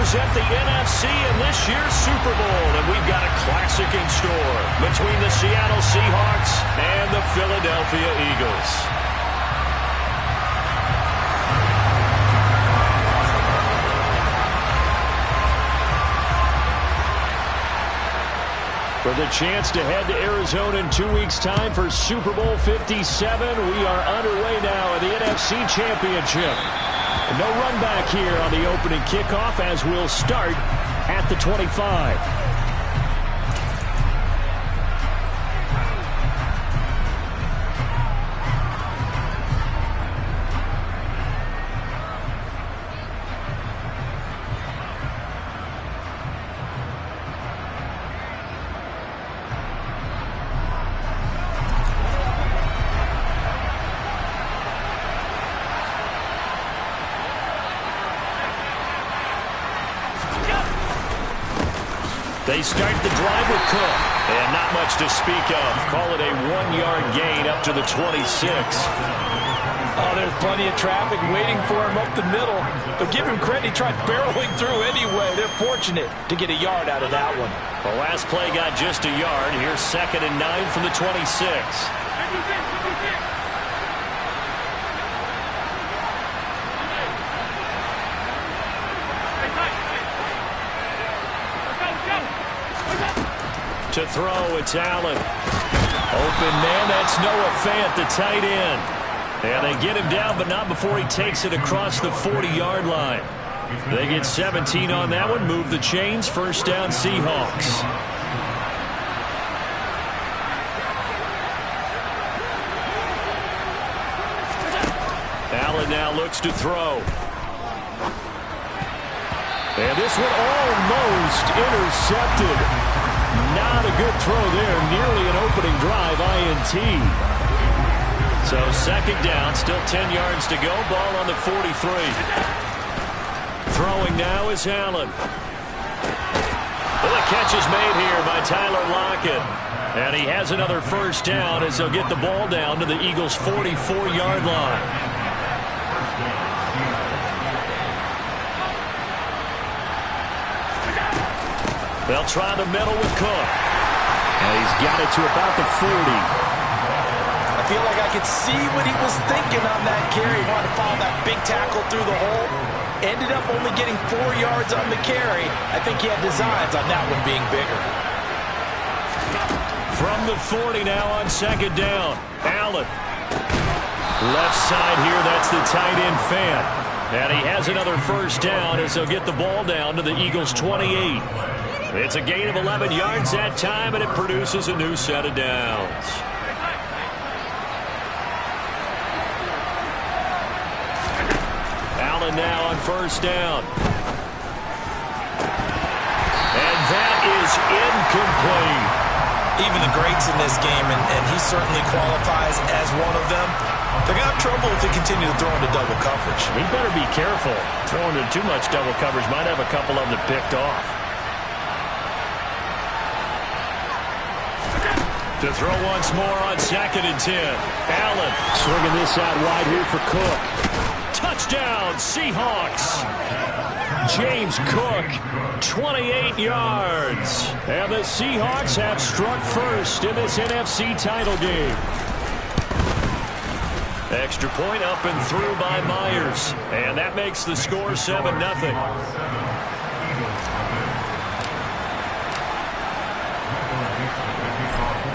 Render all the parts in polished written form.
represent the NFC in this year's Super Bowl, and we've got a classic in store between the Seattle Seahawks and the Philadelphia Eagles. For the chance to head to Arizona in 2 weeks' time for Super Bowl 57, we are underway now in the NFC Championship. No run back here on the opening kickoff as we'll start at the 25. They start the drive with Cook, and not much to speak of. Call it a 1-yard gain up to the 26. Oh, there's plenty of traffic waiting for him up the middle. But give him credit, he tried barreling through anyway. They're fortunate to get a yard out of that one. The last play got just a yard. Here's 2nd and 9 from the 26. To throw, it's Allen. Open man, that's Noah Fant, the tight end. And they get him down, but not before he takes it across the 40-yard line. They get 17 on that one, move the chains, first down Seahawks. Allen now looks to throw. And this one almost intercepted. Not a good throw there. Nearly an opening drive, INT. So 2nd down, still 10 yards to go. Ball on the 43. Throwing now is Allen. Well, the catch is made here by Tyler Lockett. And he has another first down as they'll get the ball down to the Eagles' 44-yard line. They'll try the middle with Cook. And he's got it to about the 40. I feel like I could see what he was thinking on that carry. He wanted to follow that big tackle through the hole. Ended up only getting 4 yards on the carry. I think he had designs on that one being bigger. From the 40 now on 2nd down. Allen. Left side here, that's the tight end Fant. And he has another first down as they'll get the ball down to the Eagles' 28. It's a gain of 11 yards that time, and it produces a new set of downs. Allen now on first down. And that is incomplete. Even the greats in this game, and he certainly qualifies as one of them, they're going to have trouble if they continue to throw into double coverage. He better be careful. Throwing into too much double coverage might have a couple of them picked off. To throw once more on 2nd and 10. Allen swinging this out wide here for Cook. Touchdown, Seahawks. James Cook, 28 yards. And the Seahawks have struck first in this NFC title game. Extra point up and through by Myers. And that makes the score 7-0.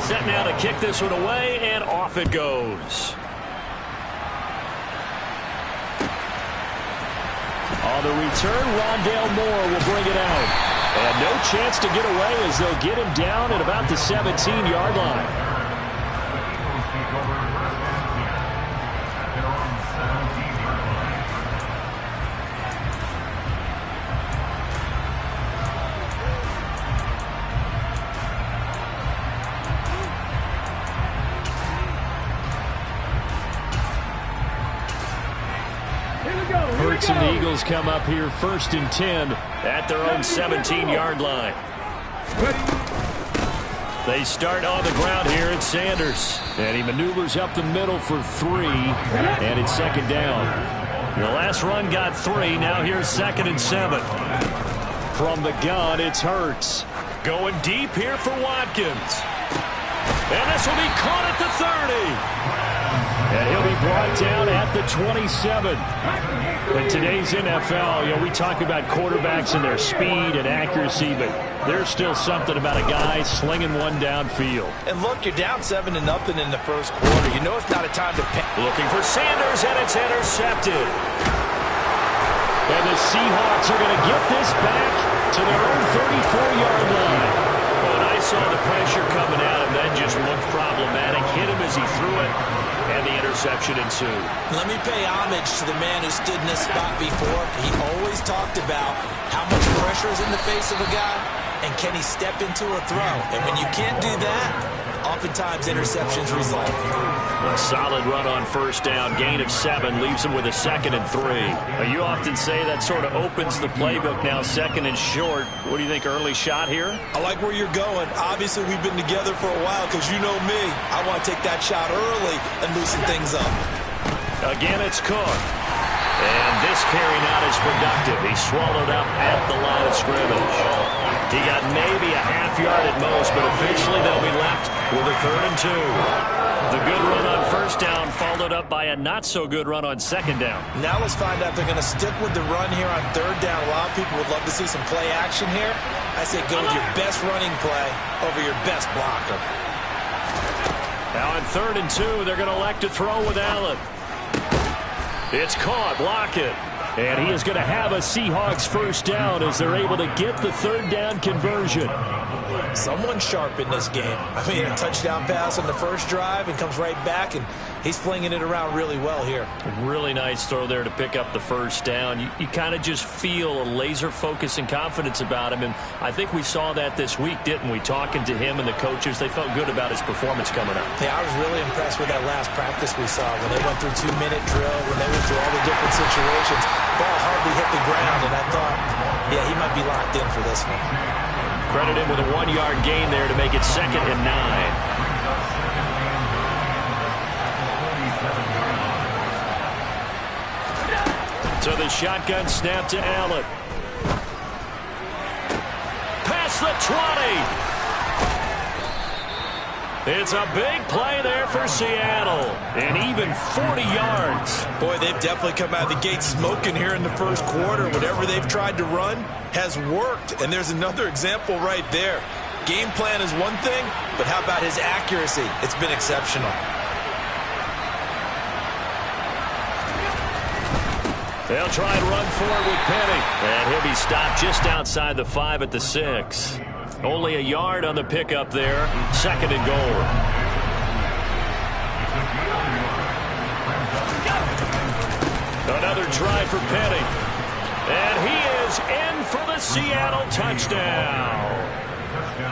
Set now to kick this one away, and off it goes. On the return, Rondale Moore will bring it out. And no chance to get away as they'll get him down at about the 17-yard line. Hurts and the Eagles come up here 1st and 10 at their own 17-yard line. They start on the ground here at Sanders. And he maneuvers up the middle for 3. And it's 2nd down. The last run got 3. Now here's 2nd and 7. From the gun, it's Hurts. Going deep here for Watkins. And this will be caught at the 30. And he'll be brought down at the 27. In today's NFL, we talk about quarterbacks and their speed and accuracy, but there's still something about a guy slinging one downfield. And look, you're down 7-0 in the first quarter. You know it's not a time to panic. Looking for Sanders, and it's intercepted. And the Seahawks are going to get this back to their own 34-yard line. When I saw the pressure coming at him, that just looked problematic. Hit him as he threw it, and the interception ensued. Let me pay homage to the man who stood in this spot before. He always talked about how much pressure is in the face of a guy, and can he step into a throw. And when you can't do that, oftentimes interceptions result. A solid run on first down. Gain of 7 leaves him with a 2nd and 3. You often say that sort of opens the playbook now, 2nd and short. What do you think, early shot here? I like where you're going. Obviously, we've been together for a while because you know me. I want to take that shot early and loosen things up. Again, it's Cook. And this carry not as productive. He swallowed up at the line of scrimmage. He got maybe a half yard at most, but officially they'll be left with a 3rd and 2. The good run on first down followed up by a not-so-good run on second down. Now let's find out if they're going to stick with the run here on 3rd down. A lot of people would love to see some play action here. I say go with your best running play over your best blocker. Now on 3rd and 2, they're going to elect to throw with Allen. It's caught. Block it. And he is going to have a Seahawks first down as they're able to get the 3rd down conversion. Someone sharp in this game. I mean, a touchdown pass on the first drive and comes right back, and he's flinging it around really well here. Really nice throw there to pick up the first down. You kind of just feel a laser focus and confidence about him, and I think we saw that this week, didn't we? Talking to him and the coaches, they felt good about his performance coming up. Yeah, I was really impressed with that last practice we saw when they went through 2-minute drill, when they went through all the different situations. Ball hardly hit the ground, and I thought, yeah, he might be locked in for this one. Credit him with a 1-yard gain there to make it 2nd and 9. So the shotgun snap to Allen. Past the 20. It's a big play there for Seattle. And even 40 yards. Boy, they've definitely come out of the gate smoking here in the first quarter. Whatever they've tried to run has worked. And there's another example right there. Game plan is one thing, but how about his accuracy? It's been exceptional. They'll try and run forward with Penny. And he'll be stopped just outside the 5 at the 6. Only a yard on the pickup there. 2nd and goal. Another try for Penny. And he is in for the Seattle touchdown.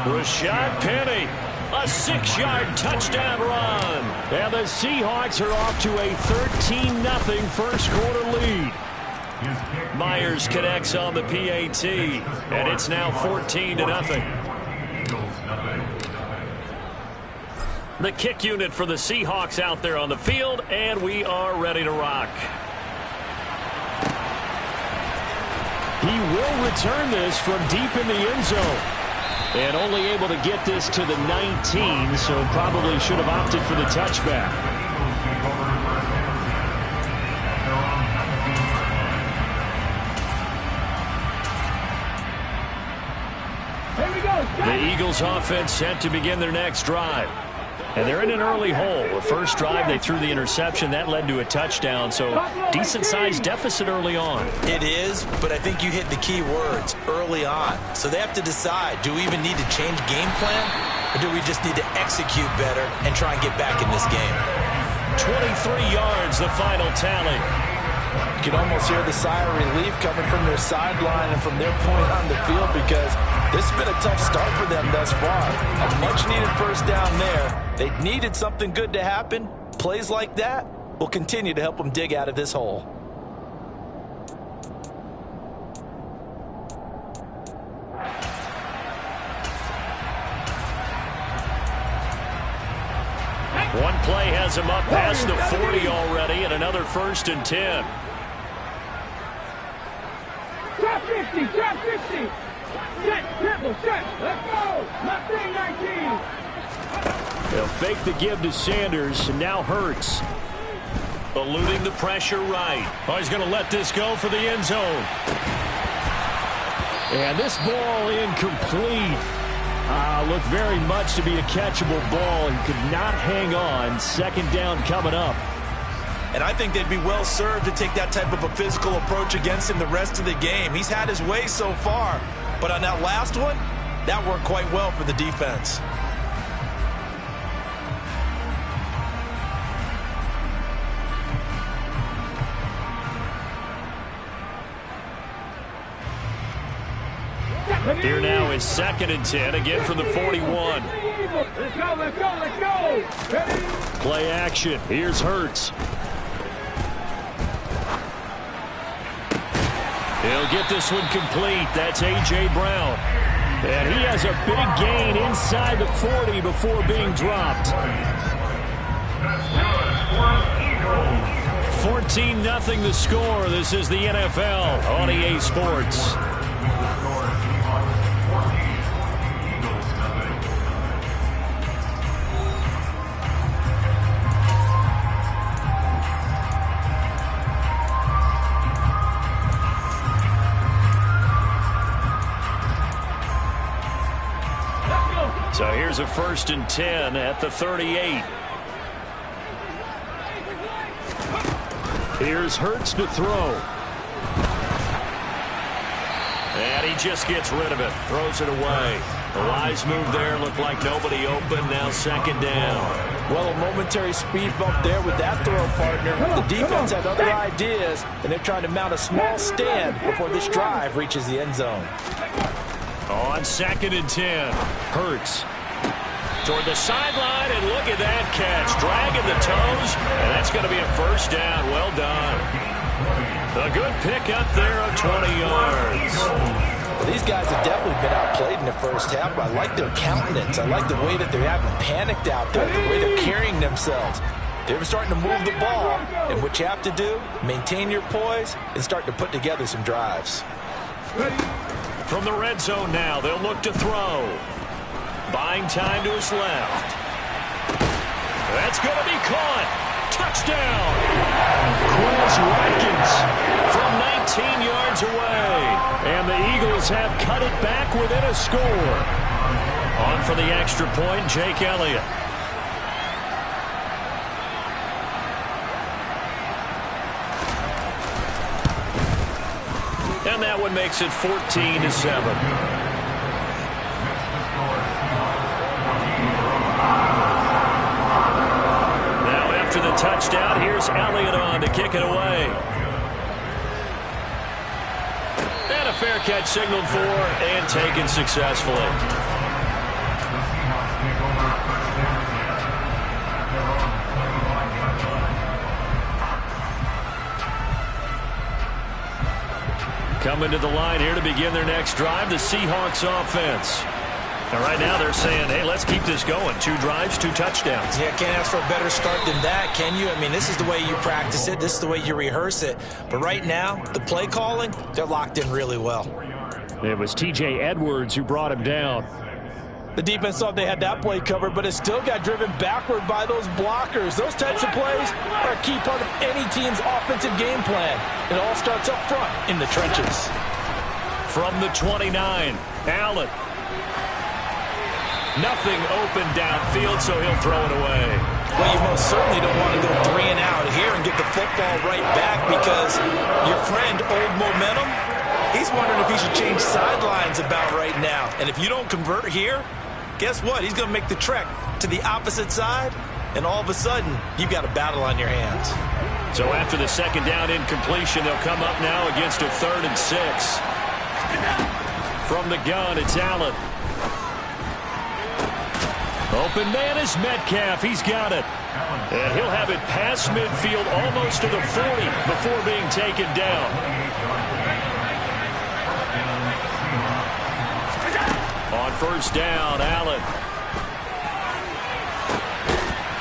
Rashad Penny, a 6-yard touchdown run. And the Seahawks are off to a 13-0 first quarter lead. Myers connects on the PAT, and it's now 14-0. The kick unit for the Seahawks out there on the field, and we are ready to rock. He will return this from deep in the end zone. And only able to get this to the 19, so probably should have opted for the touchback. The Eagles offense set to begin their next drive. And they're in an early hole. The first drive, they threw the interception. That led to a touchdown, so decent-sized deficit early on. It is, but I think you hit the key words, early on. So they have to decide, do we even need to change game plan, or do we just need to execute better and try and get back in this game? 23 yards, the final tally. You can almost hear the sigh of relief coming from their sideline and from their point on the field, because this has been a tough start for them thus far. A much-needed first down there. They needed something good to happen. Plays like that will continue to help them dig out of this hole. One play has him up past the 40 already, and another 1st and 10. Trap 50, trap 50. fake the give to Sanders, and now Hurts. Eluding the pressure right. Oh, he's going to let this go for the end zone. And this ball incomplete. Looked very much to be a catchable ball and could not hang on. Second down coming up. And I think they'd be well served to take that type of a physical approach against him the rest of the game. He's had his way so far, but on that last one, that worked quite well for the defense. Here now is 2nd and 10, again from the 41. Let's go, let's go, let's go. Ready? Play action. Here's Hurts. He'll get this one complete. That's A.J. Brown. And he has a big gain inside the 40 before being dropped. 14-0 the score. This is the NFL on EA Sports. So here's a 1st and 10 at the 38. Here's Hurts to throw. And he just gets rid of it. Throws it away. The wise move there. Looked like nobody open. Now 2nd down. Well, a momentary speed bump there with that throw, partner. The defense had other ideas, and they're trying to mount a small stand before this drive reaches the end zone. On 2nd and 10, Hurts toward the sideline, and look at that catch. Dragging the toes, and that's going to be a 1st down. Well done. A good pickup there of 20 yards. Well, these guys have definitely been outplayed in the first half, but I like their countenance. I like the way that they're having panicked out there, the way they're carrying themselves. They're starting to move the ball, and what you have to do, maintain your poise and start to put together some drives. From the red zone now, they'll look to throw. Buying time to his left. That's going to be caught. Touchdown. Chris Watkins from 19 yards away. And the Eagles have cut it back within a score. On for the extra point, Jake Elliott. And that one makes it 14-7. The touchdown. Here's Elliott on to kick it away. And a fair catch signaled for and taken successfully. Coming to the line here to begin their next drive, the Seahawks offense. And right now they're saying, hey, let's keep this going. 2 drives, 2 touchdowns. Yeah, can't ask for a better start than that, can you? I mean, this is the way you practice it. This is the way you rehearse it. But right now, the play calling, they're locked in really well. It was T.J. Edwards who brought him down. The defense thought they had that play covered, but it still got driven backward by those blockers. Those types of plays are a key part of any team's offensive game plan. It all starts up front in the trenches. From the 29, Allen. Nothing open downfield, so he'll throw it away. Well, you most certainly don't want to go 3 and out here and get the football right back because your friend, Old Momentum, he's wondering if he should change sidelines about right now. And if you don't convert here, guess what? He's going to make the trek to the opposite side, and all of a sudden, you've got a battle on your hands. So after the 2nd down incompletion, they'll come up now against a 3rd and 6. From the gun, it's Allen. Open man is Metcalf. He's got it. And he'll have it past midfield almost to the 40 before being taken down. On 1st down, Allen.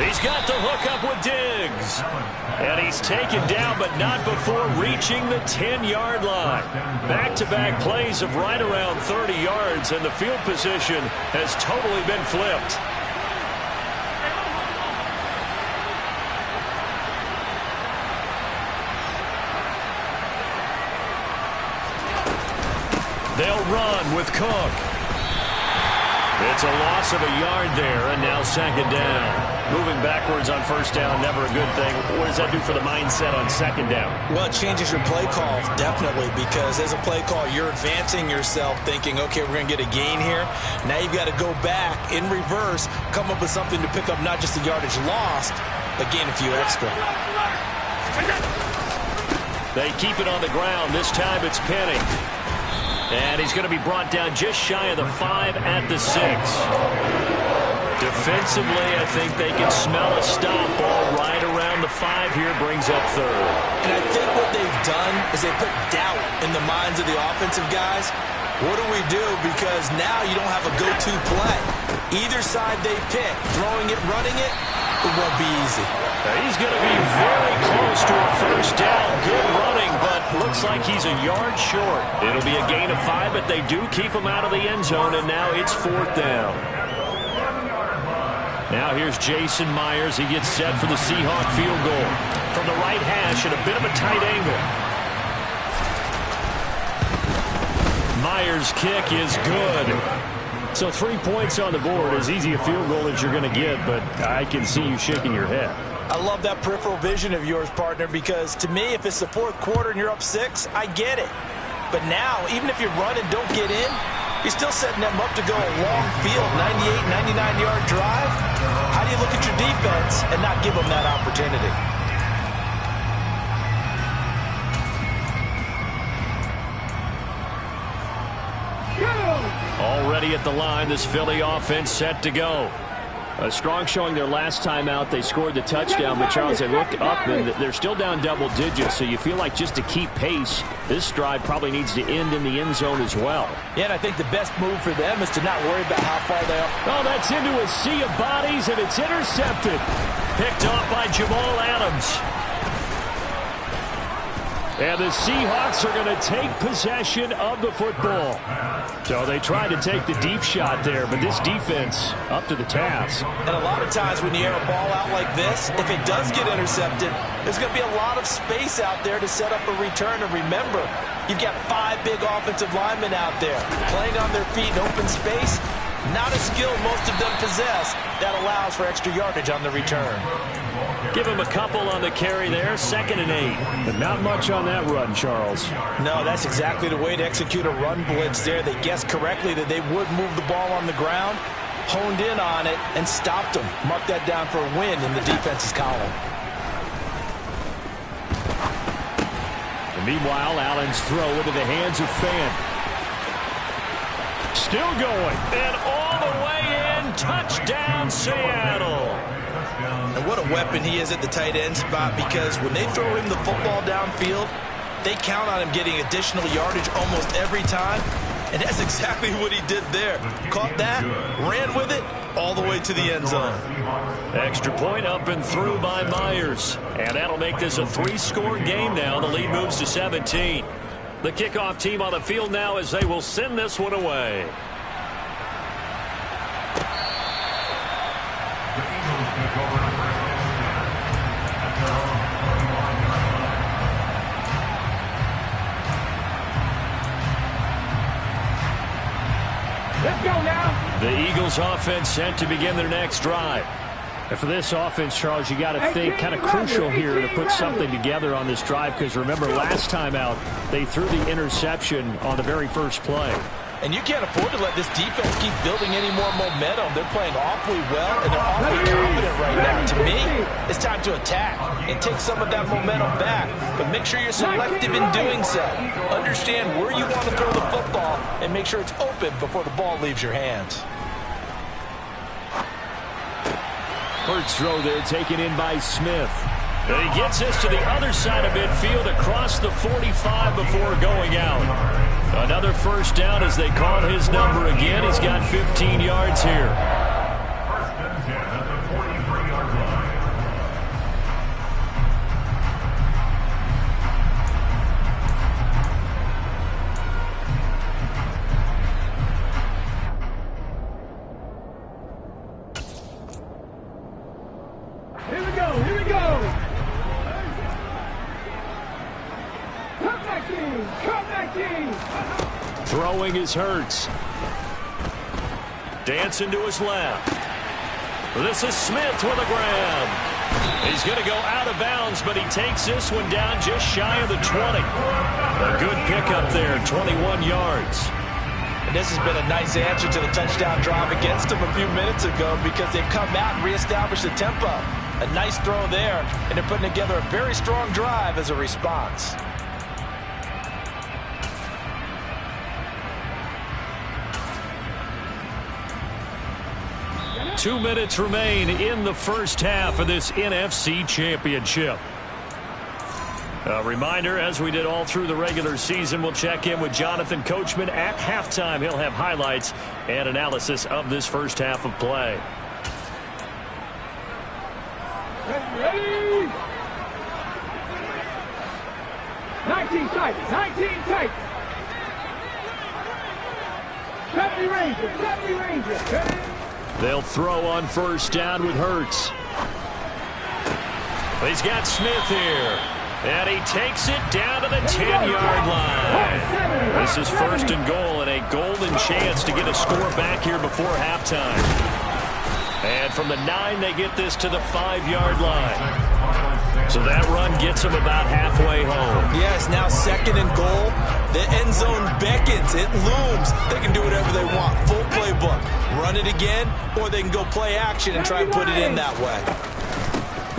He's got the hook up with Diggs. And he's taken down, but not before reaching the 10-yard line. Back-to-back plays of right around 30 yards, and the field position has totally been flipped. They'll run with Cook. It's a loss of a yard there, and now second down. Moving backwards on first down, never a good thing. What does that do for the mindset on second down? Well, it changes your play call, definitely, because as a play call, you're advancing yourself thinking, okay, we're going to get a gain here. Now you've got to go back in reverse, come up with something to pick up not just the yardage lost, but gain a few extra. They keep it on the ground. This time it's Penny. And he's going to be brought down just shy of the 5 at the 6. Defensively, I think they can smell a stop ball right around the 5 here, brings up third. And I think what they've done is they put doubt in the minds of the offensive guys. What do we do? Because now you don't have a go-to play. Either side they pick, throwing it, running it, it won't be easy. He's going to be very close to a first down. Good running, but looks like he's a yard short. It'll be a gain of 5, but they do keep him out of the end zone, and now it's fourth down. Now here's Jason Myers. He gets set for the Seahawk field goal. From the right hash at a bit of a tight angle. Myers' kick is good. So 3 points on the board. As easy a field goal as you're going to get, but I can see you shaking your head. I love that peripheral vision of yours, partner, because to me, if it's the fourth quarter and you're up 6, I get it. But now, even if you run and don't get in, you're still setting them up to go a long field, 98, 99-yard drive. How do you look at your defense and not give them that opportunity? Already at the line, this Philly offense set to go. A strong showing their last time out. They scored the touchdown, but Charles, they look up and they're still down double digits, so you feel like just to keep pace, this drive probably needs to end in the end zone as well. Yeah, and I think the best move for them is to not worry about how far they are. Oh, that's into a sea of bodies, and it's intercepted. Picked off by Jamal Adams. And the Seahawks are going to take possession of the football. So they tried to take the deep shot there, but this defense up to the task. And a lot of times when you air a ball out like this, if it does get intercepted, there's going to be a lot of space out there to set up a return. And remember, you've got 5 big offensive linemen out there playing on their feet in open space. Not a skill most of them possess that allows for extra yardage on the return. Give him a couple on the carry there, 2nd and 8. But not much on that run, Charles. No, that's exactly the way to execute a run blitz there. They guessed correctly that they would move the ball on the ground, honed in on it, and stopped them. Mark that down for a win in the defense's column. And meanwhile, Allen's throw into the hands of Fan. Still going, and all the way in, touchdown Seattle. And what a weapon he is at the tight end spot, because when they throw him the football downfield, they count on him getting additional yardage almost every time. And that's exactly what he did there. Caught that, ran with it, all the way to the end zone. Extra point up and through by Myers. And that'll make this a 3-score game now. The lead moves to 17. The kickoff team on the field now as they will send this one away. Let's go now. The Eagles offense set to begin their next drive. And for this offense, Charles, you got to think kind of crucial here to put something together on this drive, because remember last time out they threw the interception on the very first play. And you can't afford to let this defense keep building any more momentum. They're playing awfully well, and they're awfully confident right now. To me, it's time to attack and take some of that momentum back. But make sure you're selective in doing so. Understand where you want to throw the football and make sure it's open before the ball leaves your hands. First throw there taken in by Smith. And he gets this to the other side of midfield across the 45 before going out. Another first down as they call his number again. He's got 15 yards here. Here we go. Here we go. Come back in. Come back in. Throwing is Hurts. Dancing to his left. This is Smith with a grab. He's going to go out of bounds, but he takes this one down just shy of the 20. A good pickup there, 21 yards. And this has been a nice answer to the touchdown drive against them a few minutes ago because they've come out and reestablished the tempo. A nice throw there, and they're putting together a very strong drive as a response. Two minutes remain in the first half of this NFC Championship. A reminder, as we did all through the regular season, we'll check in with Jonathan Coachman at halftime. He'll have highlights and analysis of this first half of play. Ready? 19 tight, 19 tight. 70 Rangers, 70 Rangers. Ready? They'll throw on first down with Hurts. He's got Smith here. And he takes it down to the 10-yard line. This is first and goal and a golden chance to get a score back here before halftime. And from the 9, they get this to the 5-yard line. So that run gets them about halfway home. Yes, now second and goal. The end zone beckons. It looms. They can do whatever they want. Full playbook. Run it again, or they can go play action and try and put it in that way.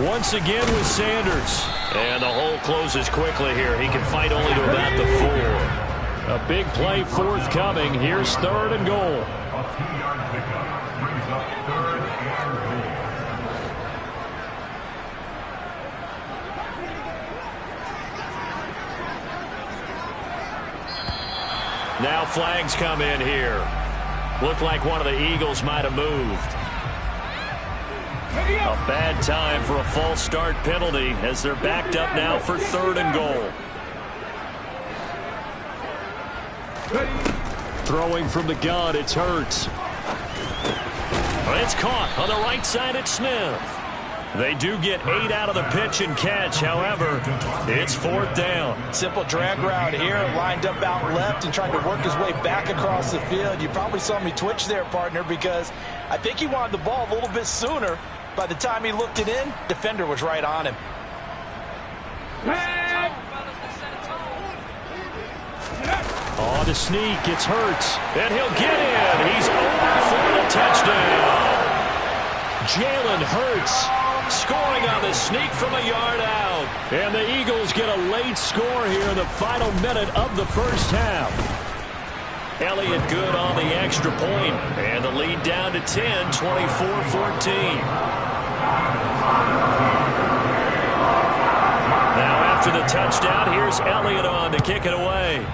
Once again with Sanders. And the hole closes quickly here. He can fight only to about the 4. A big play forthcoming. Here's third and goal. Now flags come in here. Looked like one of the Eagles might have moved. A bad time for a false start penalty as they're backed up now for third and goal. Throwing from the gun, it's Hurts. It's caught on the right side at Smith. They do get 8 out of the pitch and catch. However, it's fourth down. Simple drag route here, lined up out left and trying to work his way back across the field. You probably saw me twitch there, partner, because I think he wanted the ball a little bit sooner. By the time he looked it in, defender was right on him. On the sneak, it's Hurts, and he'll get in. He's over for the touchdown. Jalen Hurts scoring on the sneak from a yard out. And the Eagles get a late score here in the final minute of the first half. Elliott good on the extra point, and the lead down to 10, 24-14. Now after the touchdown, here's Elliott on to kick it away.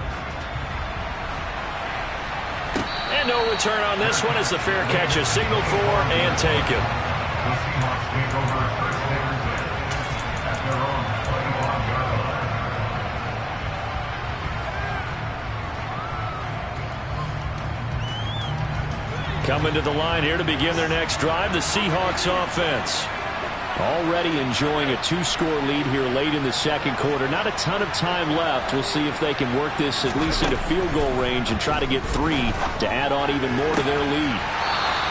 And no return on this one as the fair catch is signaled for and taken. Coming to the line here to begin their next drive, the Seahawks offense. Already enjoying a 2-score lead here late in the second quarter. Not a ton of time left. We'll see if they can work this at least into field goal range and try to get 3 to add on even more to their lead.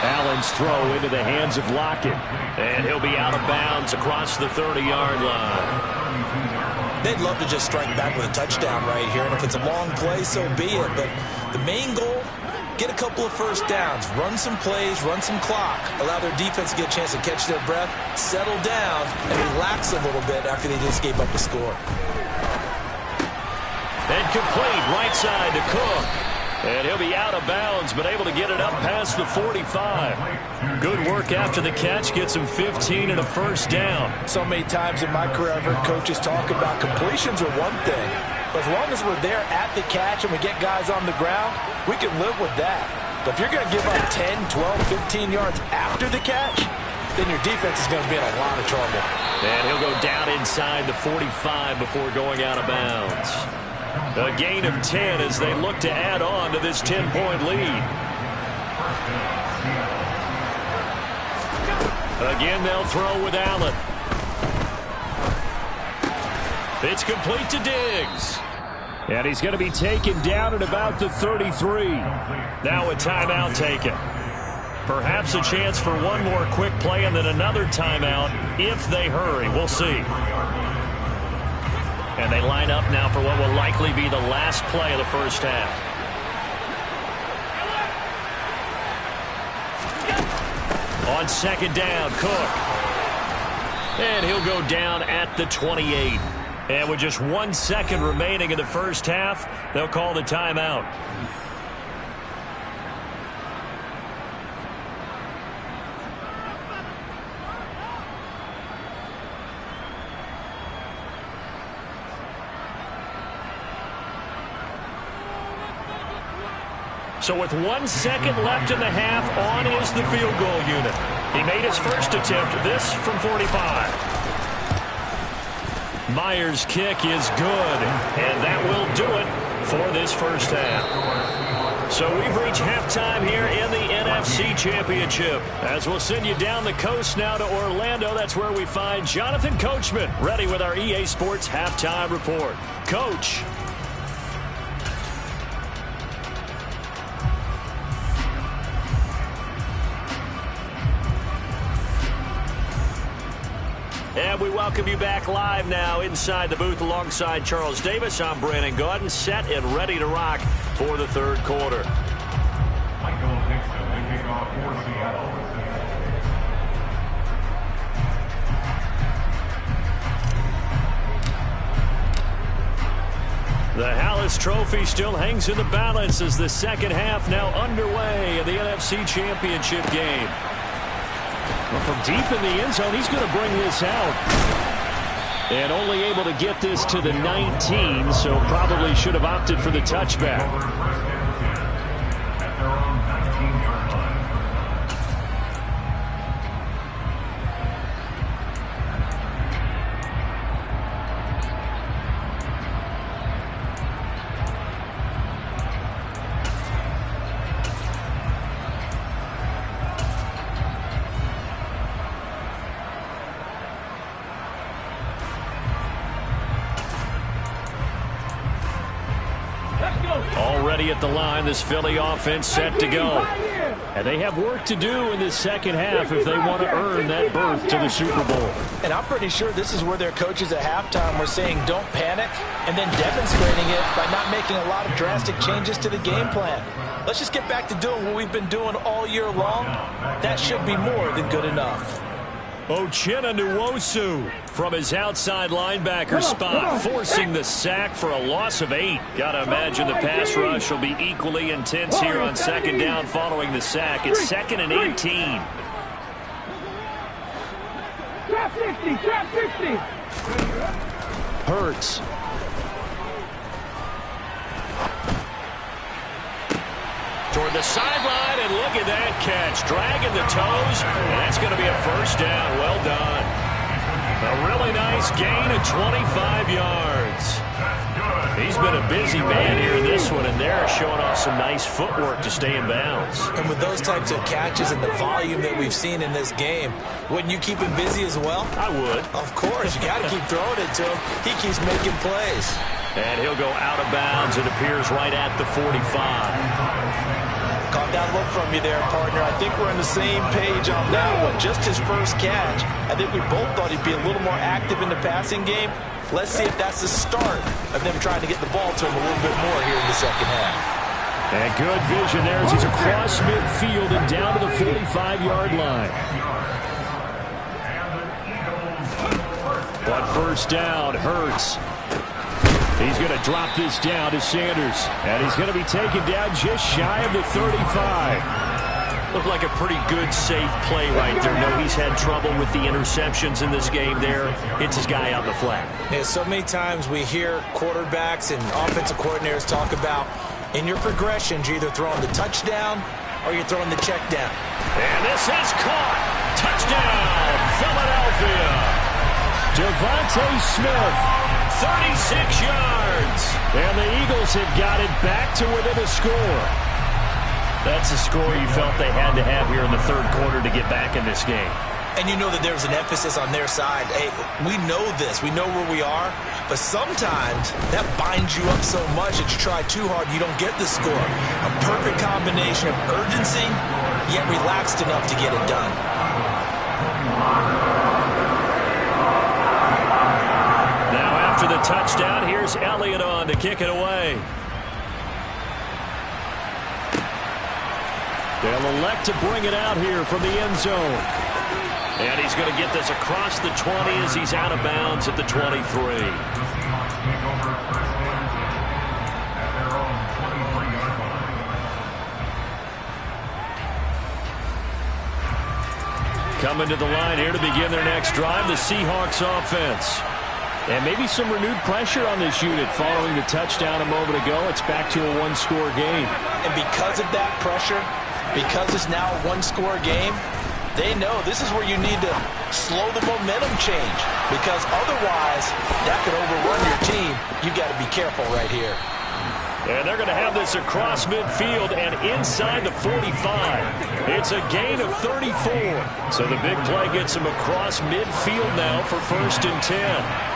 Allen's throw into the hands of Lockett. And he'll be out of bounds across the 30-yard line. They'd love to just strike back with a touchdown right here. And if it's a long play, so be it. But the main goal, get a couple of first downs, run some plays, run some clock, allow their defense to get a chance to catch their breath, settle down, and relax a little bit after they just gave up the score. And complete right side to Cook. And he'll be out of bounds, but able to get it up past the 45. Good work after the catch. Gets him 15 and a first down. So many times in my career I've heard coaches talk about completions are one thing. But as long as we're there at the catch and we get guys on the ground, we can live with that. But if you're going to give up 10, 12, 15 yards after the catch, then your defense is going to be in a lot of trouble. And he'll go down inside the 45 before going out of bounds. A gain of 10 as they look to add on to this 10-point lead. Again, they'll throw with Allen. It's complete to Diggs. And he's going to be taken down at about the 33. Now a timeout taken. Perhaps a chance for one more quick play and then another timeout if they hurry. We'll see. And they line up now for what will likely be the last play of the first half. On second down, Cook. And he'll go down at the 28. And with just 1 second remaining in the first half, they'll call the timeout. So with 1 second left in the half, on is the field goal unit. He made his first attempt, this from 45. Myers' kick is good, and that will do it for this first half. So we've reached halftime here in the NFC Championship. As we'll send you down the coast now to Orlando, that's where we find Jonathan Coachman ready with our EA Sports Halftime Report. Coach. And we welcome you back live now inside the booth alongside Charles Davis. I'm Brandon Gaudin, set and ready to rock for the third quarter. The Hallis Trophy still hangs in the balance as the second half now underway in the NFC Championship game. Well, from deep in the end zone, he's going to bring this out. And only able to get this to the 19, so probably should have opted for the touchback. Already at the line, this Philly offense set to go. And they have work to do in this second half if they want to earn that berth to the Super Bowl. And I'm pretty sure this is where their coaches at halftime were saying don't panic and then demonstrating it by not making a lot of drastic changes to the game plan. Let's just get back to doing what we've been doing all year long. That should be more than good enough. Uchenna Nwosu from his outside linebacker spot, forcing the sack for a loss of 8. Gotta imagine the pass rush will be equally intense here on second down following the sack. It's 2nd and 18. Trap 50, trap 50. Hurts. Toward the sideline, and look at that catch. Dragging the toes, and that's going to be a first down. Well done. A really nice gain of 25 yards. He's been a busy man here in this one, and they're showing off some nice footwork to stay in bounds. And with those types of catches and the volume that we've seen in this game, wouldn't you keep him busy as well? I would. Of course. You got to keep throwing it to him. He keeps making plays. And he'll go out of bounds, it appears, right at the 45. Caught that look from you there, partner. I think we're on the same page on that one. Just his first catch. I think we both thought he'd be a little more active in the passing game. Let's see if that's the start of them trying to get the ball to him a little bit more here in the second half. And good vision there as he's across midfield and down to the 45-yard line. But first down, Hurts. He's going to drop this down to Sanders. And he's going to be taken down just shy of the 35. Looked like a pretty good, safe play right there. No, he's had trouble with the interceptions in this game there. Hits his guy out in the flat. Yeah, so many times we hear quarterbacks and offensive coordinators talk about in your progressions, you're either throwing the touchdown or you're throwing the check down. And this is caught. Touchdown, Philadelphia. Devontae Smith. 36 yards. And the Eagles have got it back to within a score. That's a score you felt they had to have here in the third quarter to get back in this game. And you know that there's an emphasis on their side. Hey, we know this. We know where we are. But sometimes that binds you up so much that you try too hard, you don't get the score. A perfect combination of urgency, yet relaxed enough to get it done. Now after the touchdown, here's Elliott on to kick it away. They'll elect to bring it out here from the end zone. And he's going to get this across the 20 as he's out of bounds at the 23. Coming to the line here to begin their next drive, the Seahawks offense. And maybe some renewed pressure on this unit following the touchdown a moment ago. It's back to a one-score game. And because of that pressure, because it's now a one-score game, they know this is where you need to slow the momentum change, because otherwise that could overrun your team. You've got to be careful right here. And they're going to have this across midfield and inside the 45. It's a gain of 34. So the big play gets them across midfield now for 1st and 10.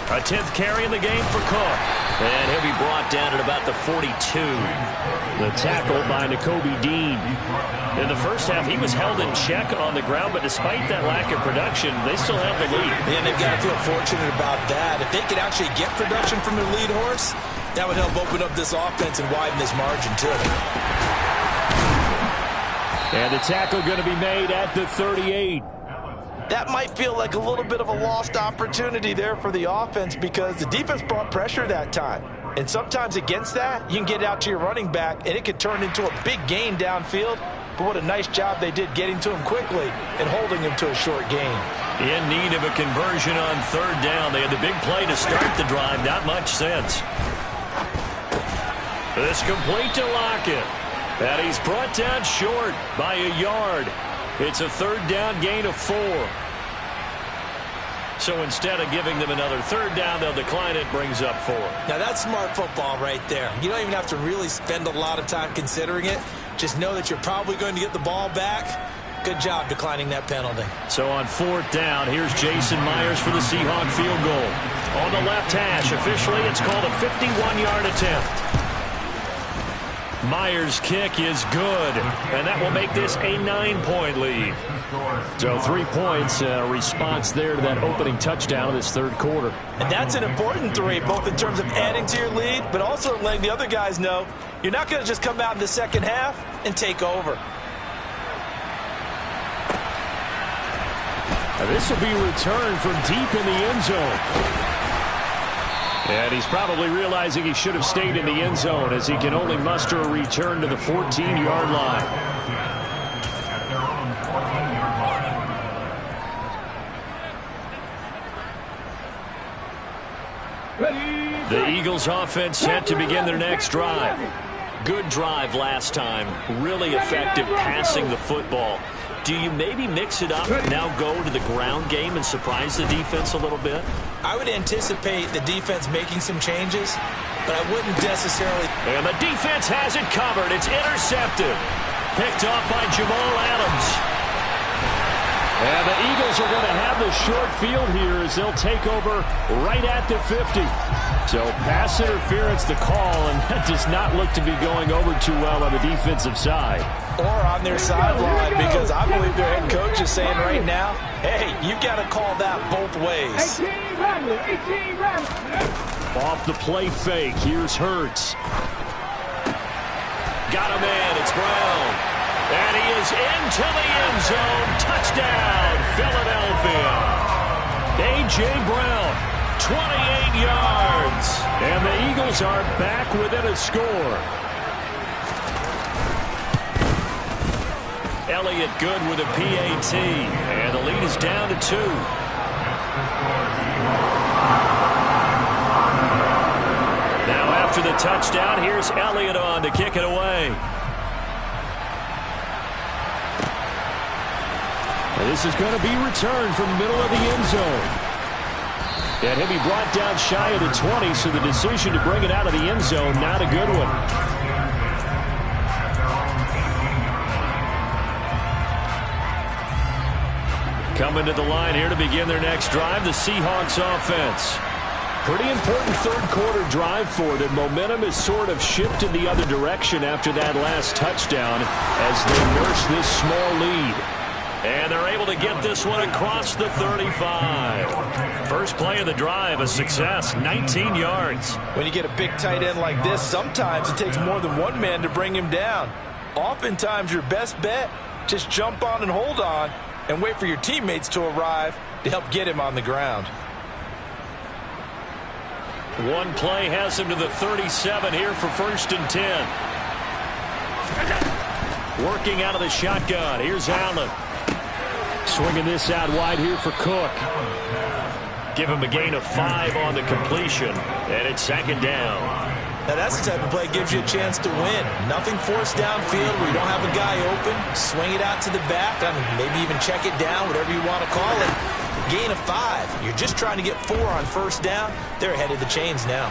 A 10th carry in the game for Cook. And he'll be brought down at about the 42. The tackle by Nakobe Dean. In the first half, he was held in check on the ground, but despite that lack of production, they still have the lead. And they've got to feel fortunate about that. If they could actually get production from their lead horse, that would help open up this offense and widen this margin too. And the tackle going to be made at the 38. That might feel like a little bit of a lost opportunity there for the offense, because the defense brought pressure that time. And sometimes against that, you can get out to your running back, and it could turn into a big gain downfield. But what a nice job they did getting to him quickly and holding him to a short gain. In need of a conversion on 3rd down. They had the big play to start the drive. Not much sense. This complete to Lockett. And he's brought down short by a yard. It's a 3rd down gain of 4. So instead of giving them another 3rd down, they'll decline it, brings up 4. Now that's smart football right there. You don't even have to really spend a lot of time considering it. Just know that you're probably going to get the ball back. Good job declining that penalty. So on 4th down, here's Jason Myers for the Seahawk field goal. On the left hash, officially it's called a 51-yard attempt. Myers' kick is good, and that will make this a 9-point lead. So 3 points, response there to that opening touchdown in this 3rd quarter. And that's an important 3, both in terms of adding to your lead, but also letting the other guys know you're not going to just come out in the second half and take over. Now this will be returned from deep in the end zone. And he's probably realizing he should have stayed in the end zone, as he can only muster a return to the 14-yard line. The Eagles offense set to begin their next drive. Good drive last time. Really effective passing the football. Do you maybe mix it up, now go to the ground game and surprise the defense a little bit? I would anticipate the defense making some changes, but I wouldn't necessarily. And the defense has it covered. It's intercepted. Picked off by Jamal Adams. And the Eagles are going to have the short field here as they'll take over right at the 50. So pass interference the call, and that does not look to be going over too well on the defensive side. Or on their sideline, because I believe their head coach is saying right now, hey, you've got to call that both ways. 18 Off the play fake, here's Hurts. Got him in, it's Brown. And he is into the end zone. Touchdown, Philadelphia. A.J. Brown, 28 yards. And the Eagles are back within a score. Elliott good with a PAT. And the lead is down to 2. Now after the touchdown, here's Elliott on to kick it away. And this is going to be returned from the middle of the end zone. And he'll be brought down shy of the 20, so the decision to bring it out of the end zone, not a good one. Coming to the line here to begin their next drive, the Seahawks offense. Pretty important third-quarter drive for them. Momentum has sort of shifted the other direction after that last touchdown as they nurse this small lead. And they're able to get this one across the 35. First play of the drive, a success, 19 yards. When you get a big tight end like this, sometimes it takes more than one man to bring him down. Oftentimes, your best bet, just jump on and hold on and wait for your teammates to arrive to help get him on the ground. One play has him to the 37 here for 1st and 10. Working out of the shotgun. Here's Allen. Swinging this out wide here for Cook. Give him a gain of 5 on the completion. And it's 2nd down. Now that's the type of play that gives you a chance to win. Nothing forced downfield where you don't have a guy open. Swing it out to the back. I mean, maybe even check it down, whatever you want to call it. Gain of 5. You're just trying to get 4 on 1st down. They're ahead of the chains now.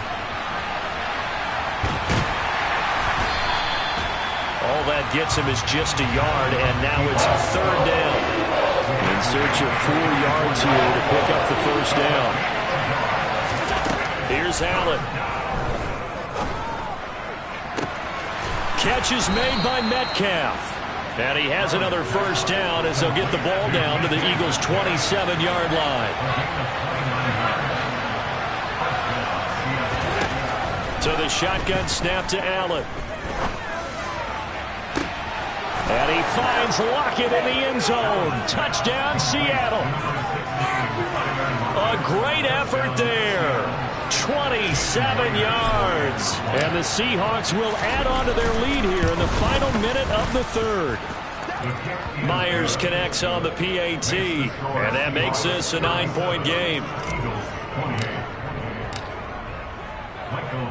All that gets him is just a yard, and now it's 3rd down. In search of 4 yards here to pick up the 1st down. Here's Allen. Catch is made by Metcalf. And he has another 1st down as they'll get the ball down to the Eagles' 27-yard line. So the shotgun snap to Allen. And he finds Lockett in the end zone. Touchdown, Seattle. A great effort there. 27 yards. And the Seahawks will add on to their lead here in the final minute of the 3rd. Myers connects on the PAT. And that makes this a 9-point game.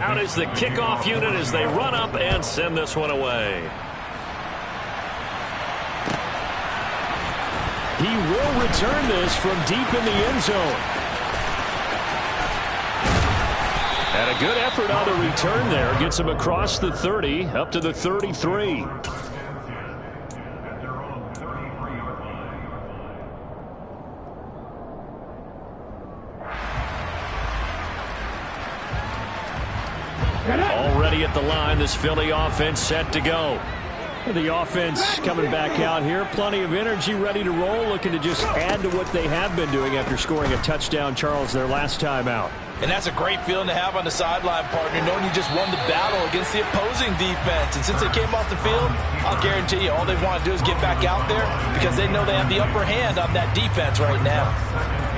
Out is the kickoff unit as they run up and send this one away. He will return this from deep in the end zone. And a good effort on the return there. Gets him across the 30, up to the 33. Already at the line, this Philly offense set to go. The offense coming back out here. Plenty of energy, ready to roll, looking to just add to what they have been doing after scoring a touchdown, Charles, their last time out. And that's a great feeling to have on the sideline, partner, knowing you just won the battle against the opposing defense. And since they came off the field, I'll guarantee you all they want to do is get back out there because they know they have the upper hand on that defense right now.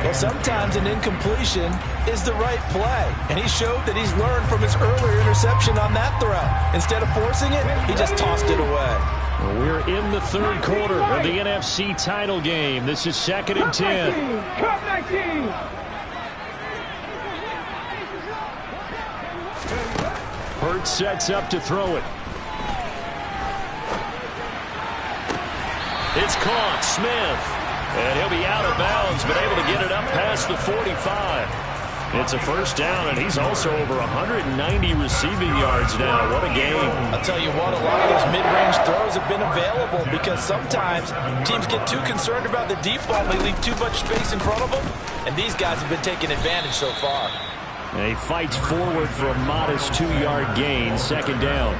Well, sometimes an incompletion is the right play. And he showed that he's learned from his earlier interception on that throw. Instead of forcing it, he just tossed it away. Well, we're in the 3rd quarter of the NFC title game. This is 2nd and 10. Cut 19. Hurts sets up to throw it. It's caught. Smith. And he'll be out of bounds, but able to get it up past the 45. It's a 1st down, and he's also over 190 receiving yards now. What a game. I'll tell you what, a lot of those mid-range throws have been available because sometimes teams get too concerned about the deep ball and they leave too much space in front of them, and these guys have been taking advantage so far. And he fights forward for a modest 2-yard gain, 2nd down.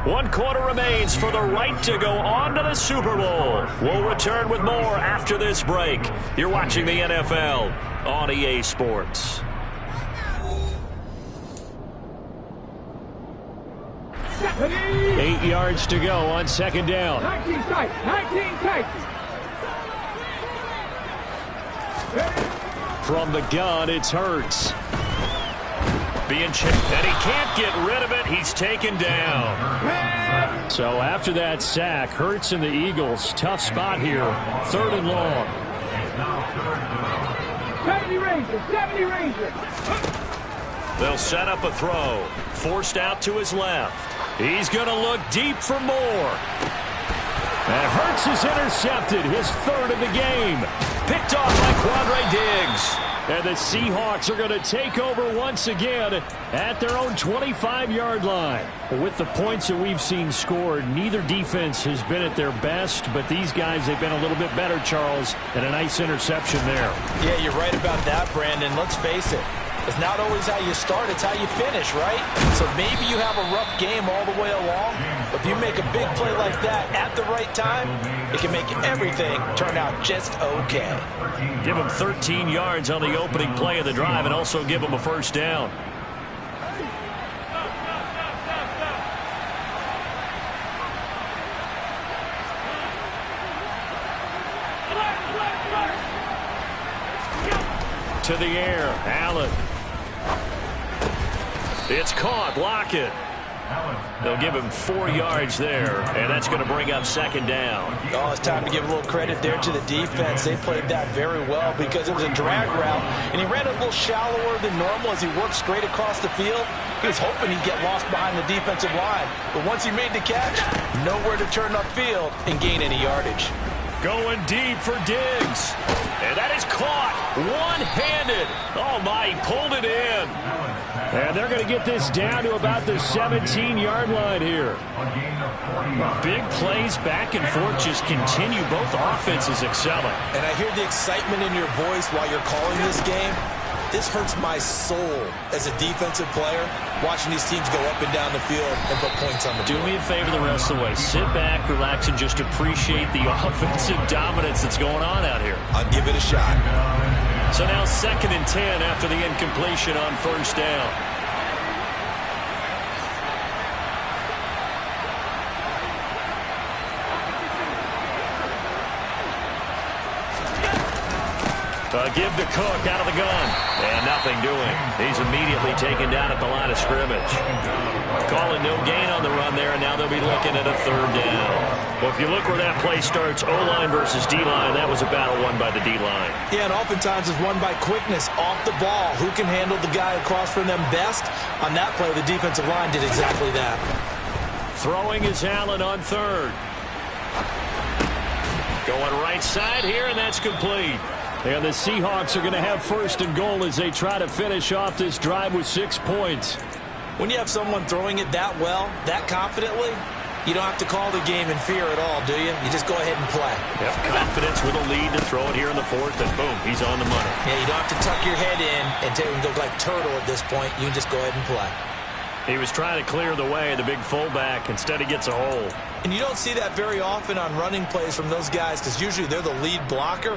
One quarter remains for the right to go on to the Super Bowl. We'll return with more after this break. You're watching the NFL on EA Sports. Eight yards to go on 2nd down. 19 tight. 19 tight. From the gun, it's Hurts. Being chipped, and he can't get rid of it. He's taken down. So after that sack, Hurts and the Eagles, tough spot here. 3rd and long. 70 Rangers. 70 Rangers. They'll set up a throw. Forced out to his left. He's going to look deep for more. And Hurts is intercepted, his third of the game. Picked off by Quandre Diggs. And the Seahawks are going to take over once again at their own 25-yard line. With the points that we've seen scored, neither defense has been at their best, but these guys, they've been a little bit better, Charles, and a nice interception there. Yeah, you're right about that, Brandon. Let's face it. It's not always how you start, it's how you finish, right? So maybe you have a rough game all the way along, but if you make a big play like that at the right time, it can make everything turn out just okay. Give them 13 yards on the opening play of the drive and also give them a first down. To the air, Allen. It's caught. Lockett. They'll give him 4 yards there, and that's going to bring up second down. Oh, it's time to give a little credit there to the defense. They played that very well because it was a drag route, and he ran a little shallower than normal as he worked straight across the field. He was hoping he'd get lost behind the defensive line, but once he made the catch, nowhere to turn upfield and gain any yardage. Going deep for Diggs. And that is caught one-handed. Oh, my, he pulled it in. And they're going to get this down to about the 17-yard line here. Big plays back and forth just continue. Both offenses excelling. And I hear the excitement in your voice while you're calling this game. This hurts my soul as a defensive player, watching these teams go up and down the field and put points on the board. Do me a favor the rest of the way. Sit back, relax, and just appreciate the offensive dominance that's going on out here. I'll give it a shot. So now 2nd and 10 after the incompletion on first down. Give to Cook out of the gun. And nothing doing. He's immediately taken down at the line of scrimmage. Calling no gain on the run there, and now they'll be looking at a 3rd down. Well, if you look where that play starts, O-line versus D-line, that was a battle won by the D-line. Yeah, and oftentimes it's won by quickness off the ball. Who can handle the guy across from them best? On that play, the defensive line did exactly that. Throwing is Allen on 3rd. Going right side here, and that's complete. And the Seahawks are going to have 1st and goal as they try to finish off this drive with 6 points. When you have someone throwing it that well, that confidently, you don't have to call the game in fear at all, do you? You just go ahead and play. Yep, confidence with a lead to throw it here in the 4th, and boom, he's on the money. Yeah, you don't have to tuck your head in and go like turtle at this point. You can just go ahead and play. He was trying to clear the way, the big fullback. Instead, he gets a hole. And you don't see that very often on running plays from those guys because usually they're the lead blocker.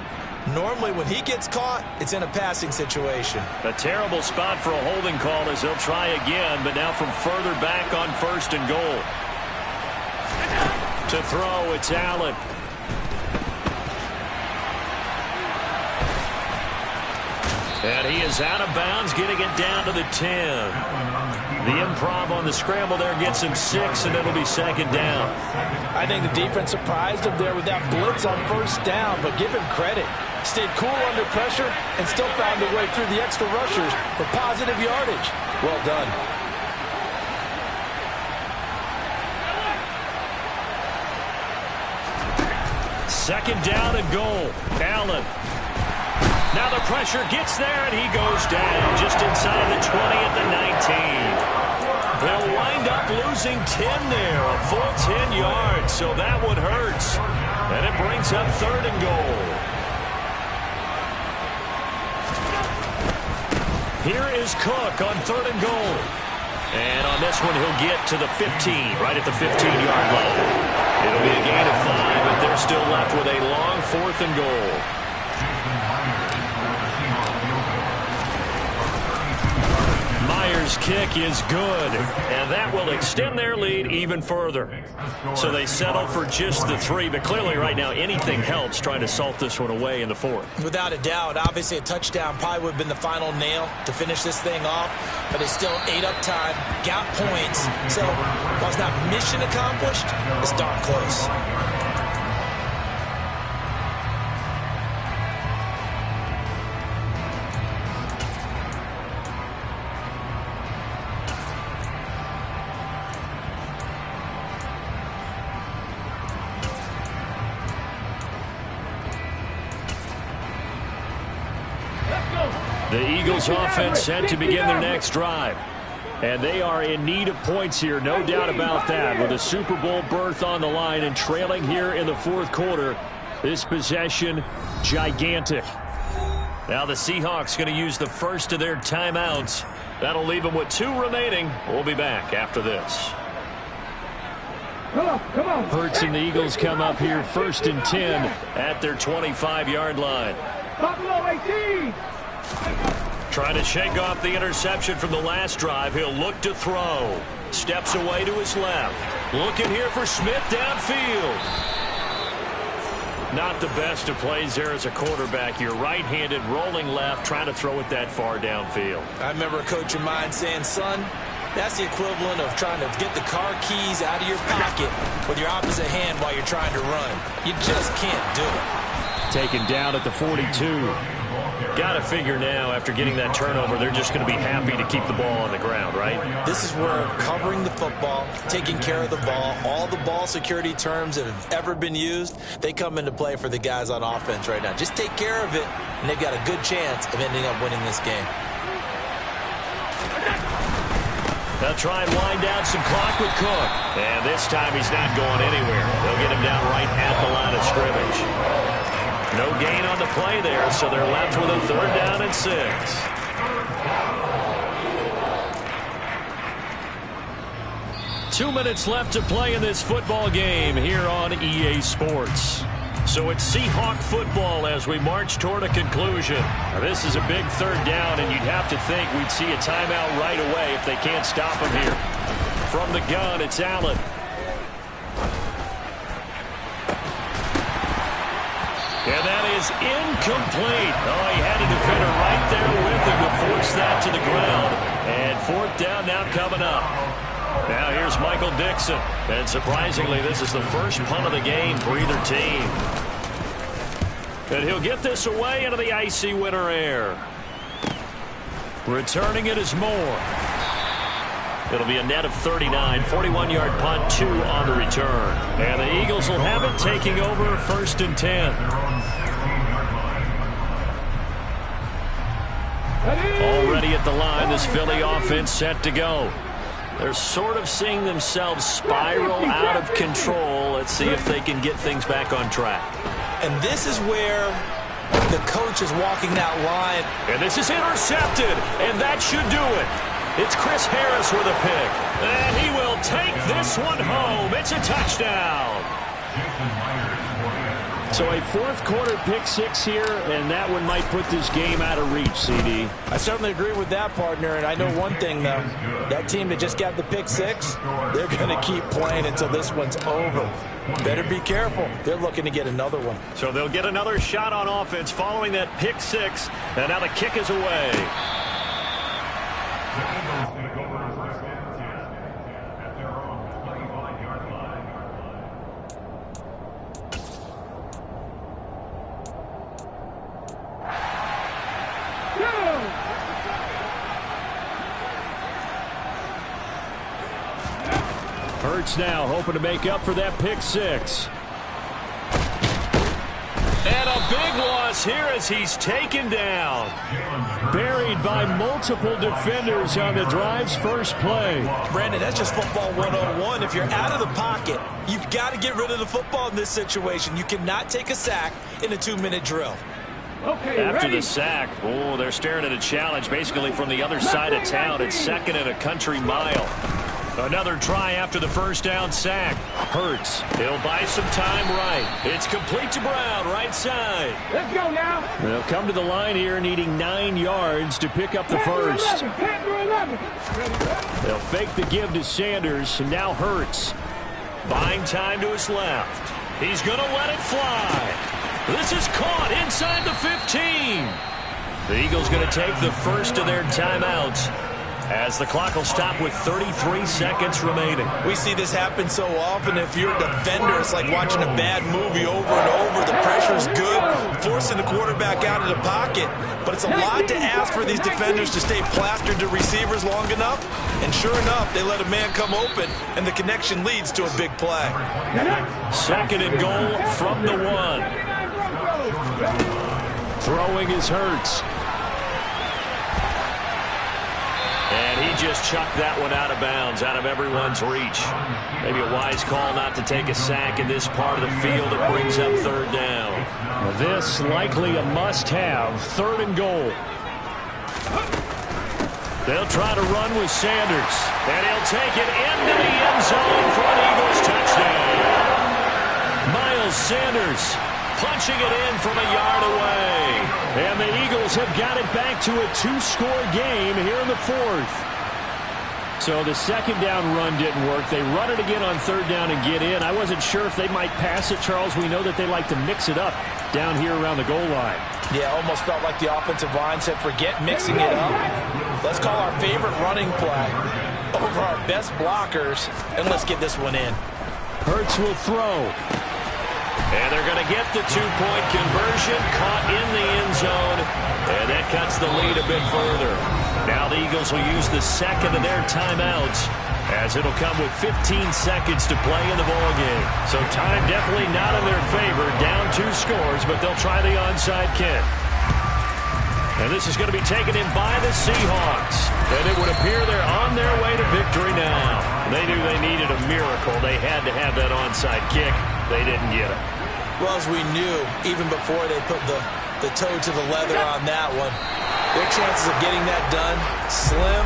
Normally, when he gets caught, it's in a passing situation. A terrible spot for a holding call as he'll try again, but now from further back on 1st and goal. To throw, it's Allen. And he is out of bounds, getting it down to the 10. The improv on the scramble there gets him 6, and it'll be 2nd down. I think the defense surprised him there with that blitz on 1st down, but give him credit. Stayed cool under pressure and still found a way through the extra rushers for positive yardage. Well done. Second down and goal. Allen. Now the pressure gets there, and he goes down just inside the 20 at the 19. They'll wind up losing 10 there, a full 10 yards, so that one hurts. And it brings up 3rd and goal. Here is Cook on 3rd and goal. And on this one, he'll get to the 15, right at the 15-yard line. It'll be a gain of 5, but they're still left with a long 4th and goal. Myers' kick is good, and that will extend their lead even further. So they settle for just the 3, but clearly right now anything helps trying to salt this one away in the 4th. Without a doubt, obviously a touchdown probably would have been the final nail to finish this thing off, but it's still ate up time, got points, so while it's not mission accomplished, it's darn close. The Eagles offense set to begin their next drive. And they are in need of points here, no doubt about that. With a Super Bowl berth on the line and trailing here in the fourth quarter, this possession, gigantic. Now the Seahawks going to use the first of their timeouts. That'll leave them with 2 remaining. We'll be back after this. Come on. Hurts and the Eagles come up here 1st and 10 at their 25-yard line. Buffalo 18. Trying to shake off the interception from the last drive. He'll look to throw. Steps away to his left. Looking here for Smith downfield. Not the best of plays there as a quarterback. You're right-handed, rolling left, trying to throw it that far downfield. I remember a coach of mine saying, son, that's the equivalent of trying to get the car keys out of your pocket with your opposite hand while you're trying to run. You just can't do it. Taken down at the 42. Got to figure now, after getting that turnover, they're just going to be happy to keep the ball on the ground, right? This is where covering the football, taking care of the ball, all the ball security terms that have ever been used, they come into play for the guys on offense right now. Just take care of it, and they've got a good chance of ending up winning this game. They'll try and wind down some clock with Cook. And this time he's not going anywhere. They'll get him down right at the line of scrimmage. No gain on the play there, so they're left with a 3rd down and 6. 2 minutes left to play in this football game here on EA Sports. So it's Seahawk football as we march toward a conclusion. Now, this is a big 3rd down, and you'd have to think we'd see a timeout right away if they can't stop him here. From the gun, it's Allen. And that is incomplete. Oh, he had a defender right there with him to force that to the ground. And 4th down now coming up. Now here's Michael Dixon. And surprisingly, this is the first punt of the game for either team. And he'll get this away into the icy winter air. Returning it is Moore. It'll be a net of 39, 41-yard punt, 2 on the return. And the Eagles will have it, taking over 1st and 10. Already at the line, this Philly offense set to go. They're sort of seeing themselves spiral out of control. Let's see if they can get things back on track. And this is where the coach is walking that line. And this is intercepted, and that should do it. It's Chris Harris with a pick. And he will take this one home. It's a touchdown. So a 4th quarter pick 6 here, and that one might put this game out of reach, CD. I certainly agree with that, partner, and I know one thing, though. That team that just got the pick 6, they're going to keep playing until this one's over. Better be careful. They're looking to get another one. So they'll get another shot on offense following that pick 6, and now the kick is away. Hurts now hoping to make up for that pick 6. And a big loss here as he's taken down. Buried by multiple defenders on the drive's first play. Brandon, that's just football 101. If you're out of the pocket, you've got to get rid of the football in this situation. You cannot take a sack in a 2-minute drill. After the sack, oh, they're staring at a challenge basically from the other side of town. It's 2nd and a country mile. Another try after the first down sack. Hurts. He'll buy some time right. It's complete to Brown, right side. Let's go now. They'll come to the line here needing 9 yards to pick up the first. 10 through 11. They'll fake the give to Sanders, and now Hurts. Buying time to his left. He's going to let it fly. This is caught inside the 15. The Eagles going to take the first of their timeouts, as the clock will stop with 33 seconds remaining. We see this happen so often. If you're a defender, it's like watching a bad movie over and over. The pressure's good, forcing the quarterback out of the pocket. But it's a lot to ask for these defenders to stay plastered to receivers long enough. And sure enough, they let a man come open, and the connection leads to a big play. 2nd and goal from the 1. Throwing is Hurts. just chucked that one out of bounds, out of everyone's reach. Maybe a wise call not to take a sack in this part of the field that brings up third down. Well, this likely a must-have, 3rd and goal. They'll try to run with Sanders, and he'll take it into the end zone for an Eagles touchdown. Miles Sanders punching it in from a yard away. And the Eagles have got it back to a 2-score game here in the 4th. So the 2nd down run didn't work. They run it again on 3rd down and get in. I wasn't sure if they might pass it, Charles. We know that they like to mix it up down here around the goal line. Yeah, almost felt like the offensive line said, forget mixing it up. Let's call our favorite running play over our best blockers, and let's get this one in. Hurts will throw. And they're going to get the 2-point conversion, caught in the end zone, and that cuts the lead a bit further. Now the Eagles will use the 2nd of their timeouts, as it'll come with 15 seconds to play in the ballgame. So time definitely not in their favor, down 2 scores, but they'll try the onside kick. And this is going to be taken in by the Seahawks. And it would appear they're on their way to victory now. They knew they needed a miracle. They had to have that onside kick. They didn't get it. Well, as we knew, even before they put the toe to the leather on that one, their chances of getting that done, slim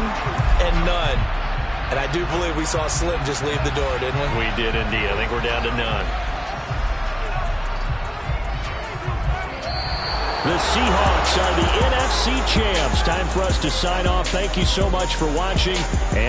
and none. And I do believe we saw Slim just leave the door, didn't we? We did indeed. I think we're down to none. The Seahawks are the NFC champs. Time for us to sign off. Thank you so much for watching. And